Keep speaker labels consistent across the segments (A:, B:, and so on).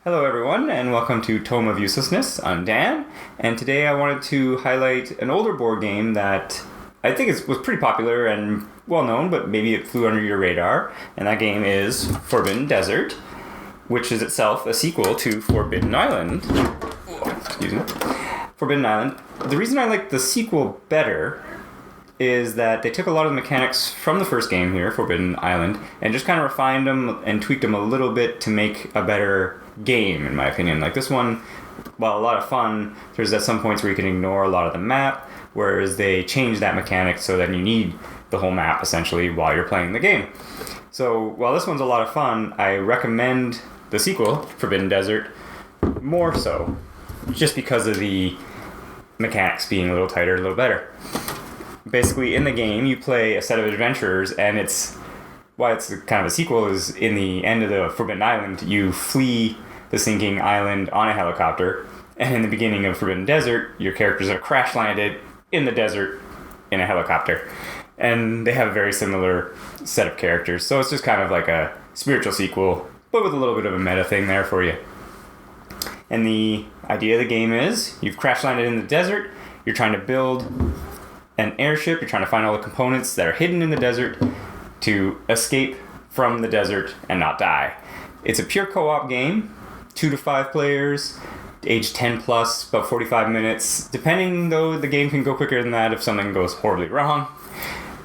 A: Hello, everyone, and welcome to Tome of Uselessness. I'm Dan, and today I wanted to highlight an older board game that I think was pretty popular and well known, but maybe it flew under your radar, and that game is Forbidden Desert, which is itself a sequel to Forbidden Island. Excuse me. Forbidden Island. The reason I like the sequel better is that they took a lot of the mechanics from the first game here, Forbidden Island, and just kind of refined them and tweaked them a little bit to make a better game, in my opinion. Like this one, while a lot of fun, there's at some points where you can ignore a lot of the map, whereas they changed that mechanic so that you need the whole map, essentially, while you're playing the game. So, while this one's a lot of fun, I recommend the sequel, Forbidden Desert, more so, just because of the mechanics being a little tighter, a little better. Basically, in the game, you play a set of adventurers, and why it's kind of a sequel is in the end of the Forbidden Island, you flee the sinking island on a helicopter, and in the beginning of Forbidden Desert, your characters are crash landed in the desert in a helicopter. And they have a very similar set of characters, so it's just kind of like a spiritual sequel, but with a little bit of a meta thing there for you. And the idea of the game is, you've crash landed in the desert, you're trying to build an airship, you're trying to find all the components that are hidden in the desert to escape from the desert and not die. It's a pure co-op game, 2 to 5 players, age 10 plus, about 45 minutes. Depending, though, the game can go quicker than that if something goes horribly wrong,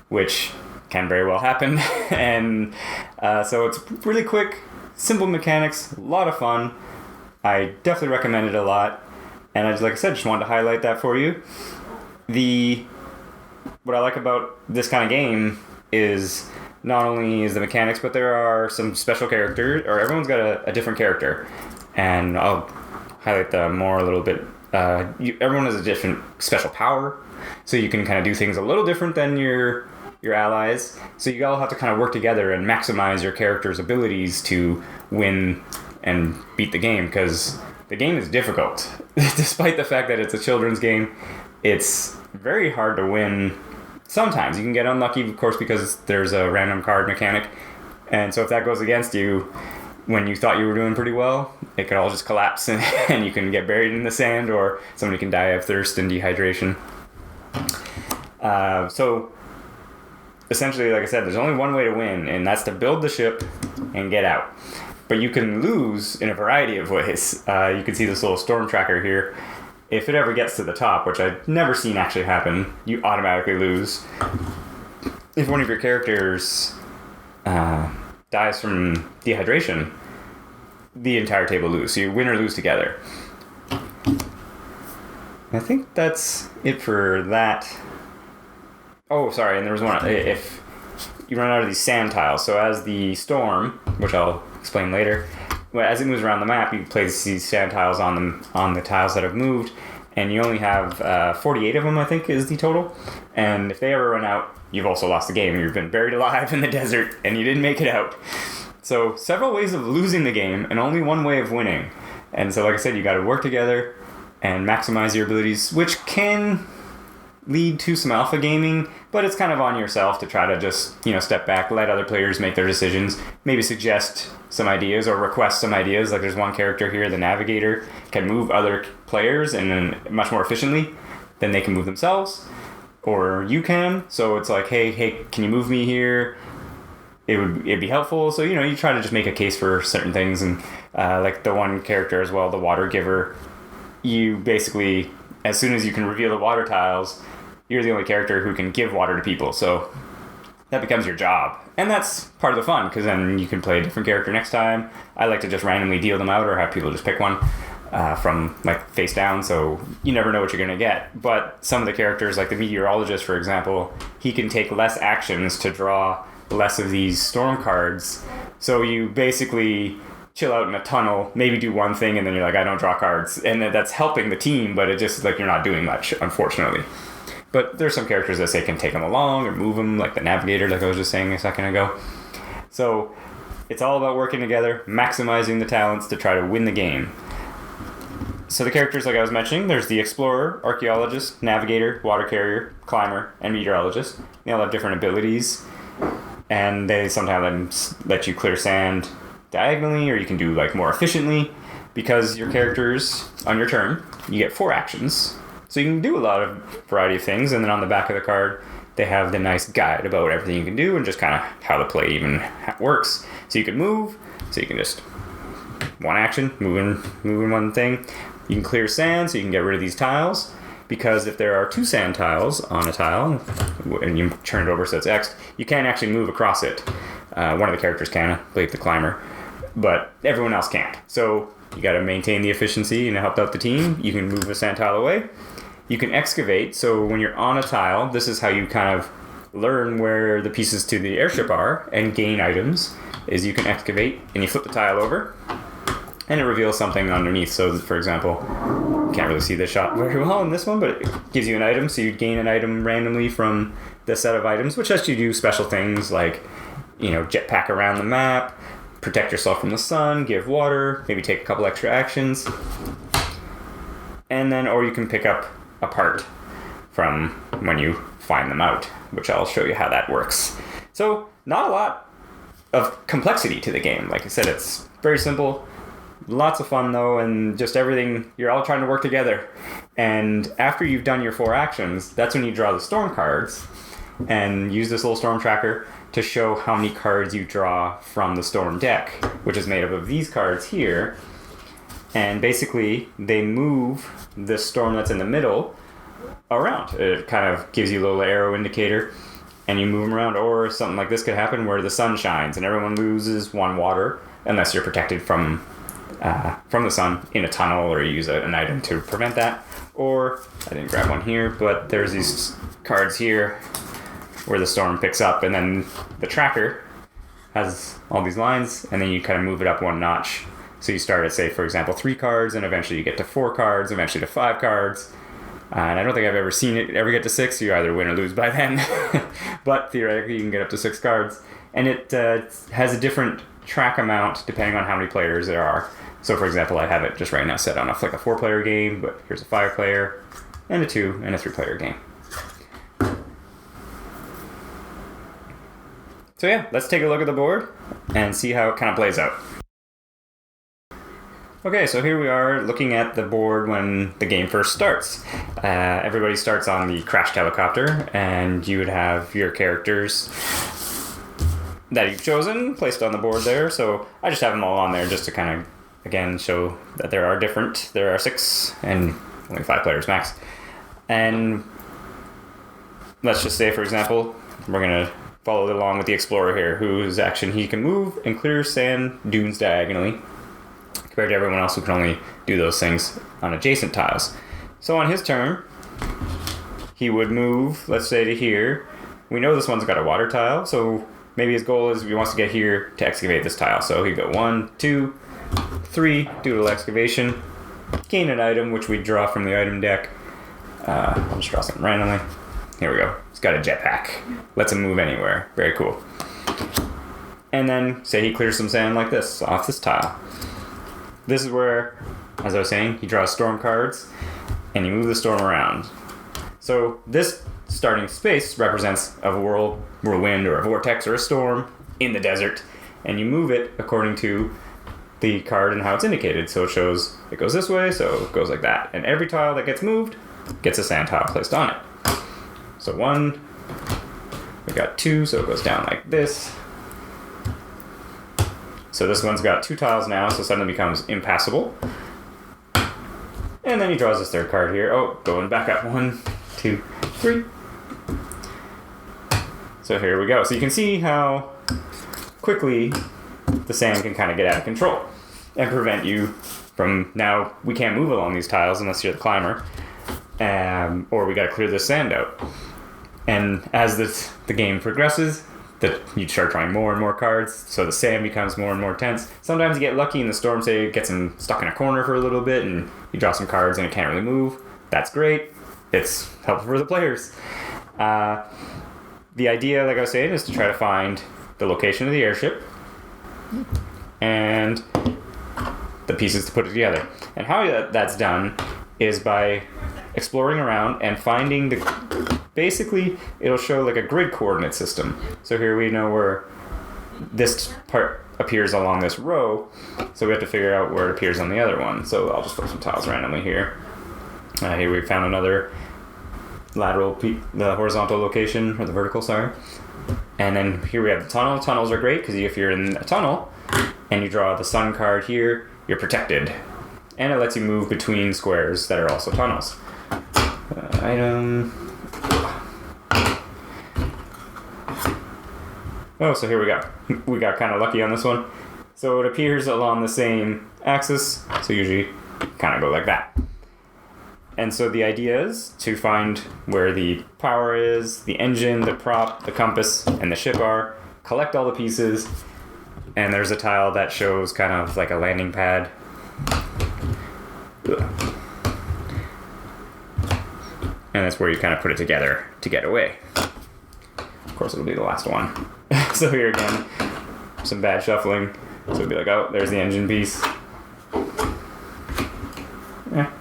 A: which can very well happen. And so it's really quick, simple mechanics, a lot of fun. I definitely recommend it a lot. And like I said, just wanted to highlight that for you. What I like about this kind of game is not only is the mechanics, but there are some special characters, or everyone's got a different character. And I'll highlight them more a little bit. Everyone has a different special power, so you can kind of do things a little different than your allies. So you all have to kind of work together and maximize your character's abilities to win and beat the game, because the game is difficult. Despite the fact that it's a children's game, it's very hard to win. Sometimes you can get unlucky, of course, because there's a random card mechanic. And so if that goes against you, when you thought you were doing pretty well, it could all just collapse and you can get buried in the sand, or somebody can die of thirst and dehydration. So essentially, like I said, there's only one way to win, and that's to build the ship and get out. But you can lose in a variety of ways. You can see this little storm tracker here. If it ever gets to the top, which I've never seen actually happen, you automatically lose. If one of your characters dies from dehydration, the entire table lose. So you win or lose together. I think that's it for that. Oh, sorry, and there was one. If you run out of these sand tiles, so as the storm, which I'll explain later, as it moves around the map, you place these sand tiles on the tiles that have moved, and you only have 48 of them, I think, is the total. And if they ever run out, you've also lost the game. You've been buried alive in the desert, and you didn't make it out. So several ways of losing the game, and only one way of winning. And so, like I said, you got to work together and maximize your abilities, which can lead to some alpha gaming, but it's kind of on yourself to try to just, step back, let other players make their decisions, maybe suggest some ideas or request some ideas. Like there's one character here, the navigator, can move other players and much more efficiently than they can move themselves, or you can. So it's like, hey, can you move me here? It'd be helpful. So you try to just make a case for certain things, and like the one character as well, the water giver, you basically, as soon as you can reveal the water tiles, you're the only character who can give water to people, so that becomes your job. And that's part of the fun, because then you can play a different character next time. I like to just randomly deal them out, or have people just pick one from like face down, so you never know what you're going to get. But some of the characters, like the meteorologist, for example, he can take less actions to draw less of these storm cards. So you basically chill out in a tunnel, maybe do one thing, and then you're like, I don't draw cards. And that's helping the team, but it just, like, you're not doing much, unfortunately. But there's some characters that say can take them along or move them, like the navigator, like I was just saying a second ago. So it's all about working together, maximizing the talents to try to win the game. So the characters, like I was mentioning, there's the explorer, archaeologist, navigator, water carrier, climber, and meteorologist. They all have different abilities, and they sometimes let you clear sand diagonally, or you can do like more efficiently. because your characters, on your turn, you get 4 actions. So you can do a lot of variety of things, and then on the back of the card, they have the nice guide about everything you can do and just kind of how the play even works. So you can move, so you can just 1 action, moving one thing. You can clear sand, so you can get rid of these tiles, because if there are 2 sand tiles on a tile, and you turn it over so it's X'd, you can't actually move across it. One of the characters can, I believe the climber, but everyone else can't. So you got to maintain the efficiency and help out the team. You can move a sand tile away. You can excavate, so when you're on a tile, this is how you kind of learn where the pieces to the airship are and gain items, is you can excavate and you flip the tile over and it reveals something underneath. So for example, you can't really see this shot very well in this one, but it gives you an item, so you'd gain an item randomly from the set of items, which lets you do special things like, jetpack around the map, protect yourself from the sun, give water, maybe take a couple extra actions. And then, or you can pick up a part from when you find them out, which I'll show you how that works. So, not a lot of complexity to the game. Like I said, it's very simple, lots of fun though, and just everything, you're all trying to work together. And after you've done your 4 actions, that's when you draw the storm cards and use this little storm tracker to show how many cards you draw from the storm deck, which is made up of these cards here. And basically, they move the storm that's in the middle around. It kind of gives you a little arrow indicator, and you move them around. Or something like this could happen where the sun shines and everyone loses 1 water, unless you're protected from the sun in a tunnel, or you use an item to prevent that. Or, I didn't grab one here, but there's these cards here where the storm picks up, and then the tracker has all these lines, and then you kind of move it up 1 notch. So you start at, say, for example, 3 cards, and eventually you get to 4 cards, eventually to 5 cards. And I don't think I've ever seen it ever get to 6. You either win or lose by then. But theoretically, you can get up to 6 cards. And it has a different track amount depending on how many players there are. So, for example, I have it just right now set on a 4-player game, but here's a 5-player, and a 2, and a 3-player game. So yeah, let's take a look at the board and see how it kind of plays out. Okay, so here we are looking at the board when the game first starts. Everybody starts on the crashed helicopter, and you would have your characters that you've chosen placed on the board there. So I just have them all on there just to kind of, again, show that there are 6 and only 5 players max. And let's just say, for example, we're going to follow along with the explorer here, whose action he can move and clear sand dunes diagonally, compared to everyone else who can only do those things on adjacent tiles. So on his turn, he would move, let's say, to here. We know this one's got a water tile, so maybe his goal is he wants to get here to excavate this tile. So he'd go 1, 2, 3, do a little excavation, gain an item, which we draw from the item deck. I'll just draw something randomly. Here we go. He's got a jetpack. Lets him move anywhere. Very cool. And then, say he clears some sand like this, off this tile. This is where, as I was saying, he draws storm cards, and you move the storm around. So this starting space represents a whirlwind or a vortex or a storm in the desert, and you move it according to the card and how it's indicated. So it shows it goes this way, so it goes like that. And every tile that gets moved gets a sand tile placed on it. So 1, we got 2, so it goes down like this. So this one's got 2 tiles now, so suddenly becomes impassable. And then he draws his 3rd card here. Oh, going back up. 1, 2, 3. So here we go. So you can see how quickly the sand can kind of get out of control and prevent you from, now we can't move along these tiles unless you're the climber, or we got to clear this sand out. And as the game progresses, that you start drawing more and more cards, so the sand becomes more and more tense. Sometimes you get lucky and the storm, say, gets him stuck in a corner for a little bit, and you draw some cards and it can't really move. That's great. It's helpful for the players. The idea, like I was saying, is to try to find the location of the airship and the pieces to put it together. And how that's done is by exploring around and finding basically it'll show like a grid coordinate system. So here we know where this part appears along this row, so we have to figure out where it appears on the other one. So I'll just put some tiles randomly here. Here we found another the horizontal location, or the vertical, sorry. And then here we have the tunnel. Tunnels are great because if you're in a tunnel and you draw the sun card here, you're protected. And it lets you move between squares that are also tunnels. Item. Oh, so here we go. We got kind of lucky on this one. So it appears along the same axis, so usually kind of go like that. And so the idea is to find where the power is, the engine, the prop, the compass, and the ship are, collect all the pieces, and there's a tile that shows kind of like a landing pad. And that's where you kind of put it together to get away. Of course, it'll be the last one. So here again, some bad shuffling. So it'll be like, oh, there's the engine piece. Yeah.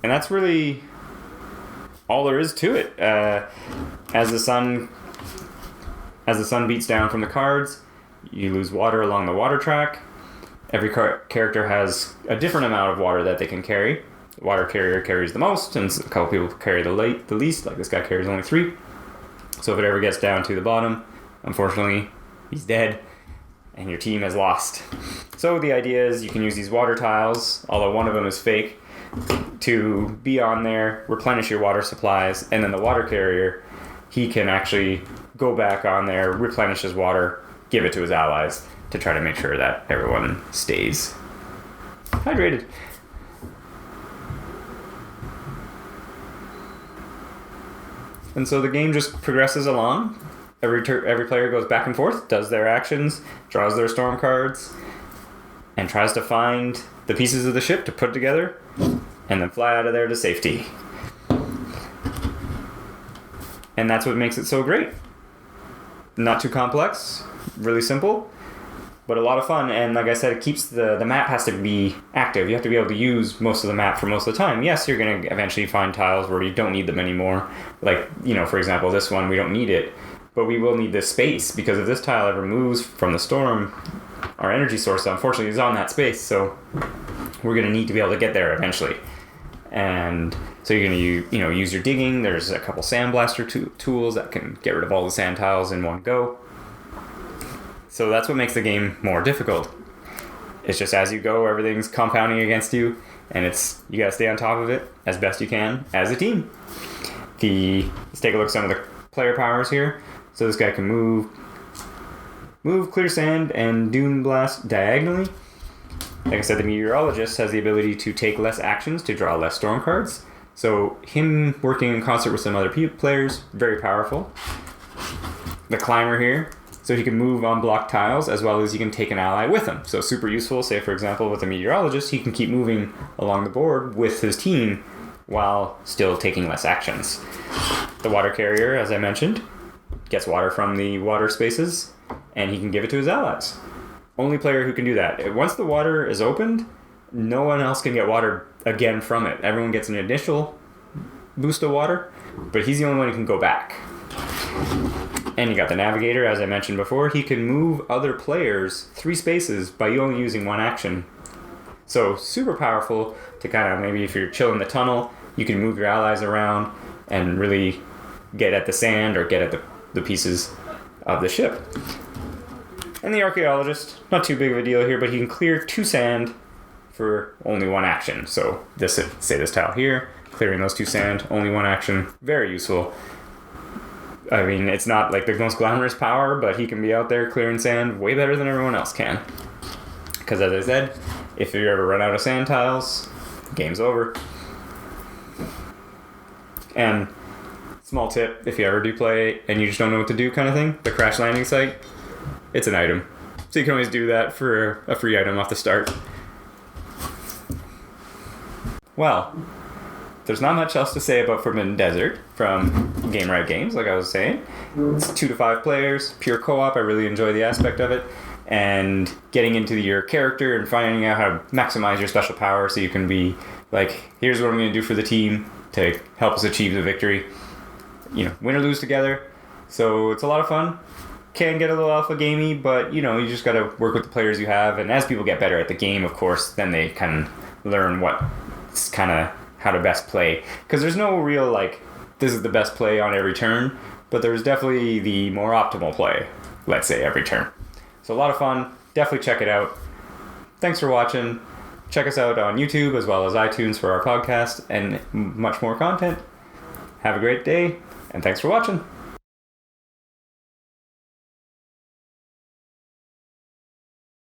A: And that's really all there is to it. As the sun beats down from the cards, you lose water along the water track. Every character has a different amount of water that they can carry. The water carrier carries the most, and a couple people carry the least. Like this guy carries only 3. So if it ever gets down to the bottom, unfortunately, he's dead, and your team has lost. So the idea is you can use these water tiles, although one of them is fake, to be on there, replenish your water supplies, and then the water carrier, he can actually go back on there, replenish his water, give it to his allies to try to make sure that everyone stays hydrated. And so the game just progresses along. Every player goes back and forth, does their actions, draws their storm cards, and tries to find the pieces of the ship to put together, and then fly out of there to safety. And that's what makes it so great. Not too complex, really simple, but a lot of fun. And like I said, it keeps the map has to be active. You have to be able to use most of the map for most of the time. Yes, you're going to eventually find tiles where you don't need them anymore. Like, for example, this one, we don't need it, but we will need this space, because if this tile ever moves from the storm, our energy source, unfortunately, is on that space. So we're going to need to be able to get there eventually. And so you're going to use your digging. There's a couple sandblaster tools that can get rid of all the sand tiles in one go. So that's what makes the game more difficult. It's just as you go, everything's compounding against you, and you got to stay on top of it as best you can as a team. Let's take a look at some of the player powers here. So this guy can move, clear sand, and dune blast diagonally. Like I said, the meteorologist has the ability to take less actions to draw less storm cards. So him working in concert with some other players, very powerful. The climber here, so he can move on block tiles as well as he can take an ally with him. So super useful. Say, for example, with the meteorologist, he can keep moving along the board with his team while still taking less actions. The water carrier, as I mentioned, gets water from the water spaces, and he can give it to his allies. Only player who can do that. Once the water is opened, no one else can get water again from it. Everyone gets an initial boost of water, but he's the only one who can go back. And you got the navigator, as I mentioned before. He can move other players 3 spaces by only using 1 action. So super powerful to kind of, maybe if you're chilling the tunnel, you can move your allies around and really get at the sand or get at the pieces of the ship. And the archaeologist, not too big of a deal here, but he can clear 2 sand for only 1 action. So this tile here, clearing those 2 sand, only 1 action, very useful. I mean, it's not like the most glamorous power, but he can be out there clearing sand way better than everyone else can. Because as I said, if you ever run out of sand tiles, game's over. And small tip, if you ever do play and you just don't know what to do kind of thing, the crash landing site, it's an item. So you can always do that for a free item off the start. Well, there's not much else to say about Forbidden Desert from Gamewright Games, like I was saying. It's 2 to 5 players, pure co-op. I really enjoy the aspect of it. And getting into your character and finding out how to maximize your special power so you can be like, here's what I'm going to do for the team to help us achieve the victory. win or lose together. So it's a lot of fun. Can get a little alpha gamey, but you just got to work with the players you have. And as people get better at the game, of course, then they can learn what's kind of how to best play. Because there's no real this is the best play on every turn, but there's definitely the more optimal play, let's say, every turn. So a lot of fun. Definitely check it out. Thanks for watching. Check us out on YouTube as well as iTunes for our podcast and much more content. Have a great day, and thanks for watching.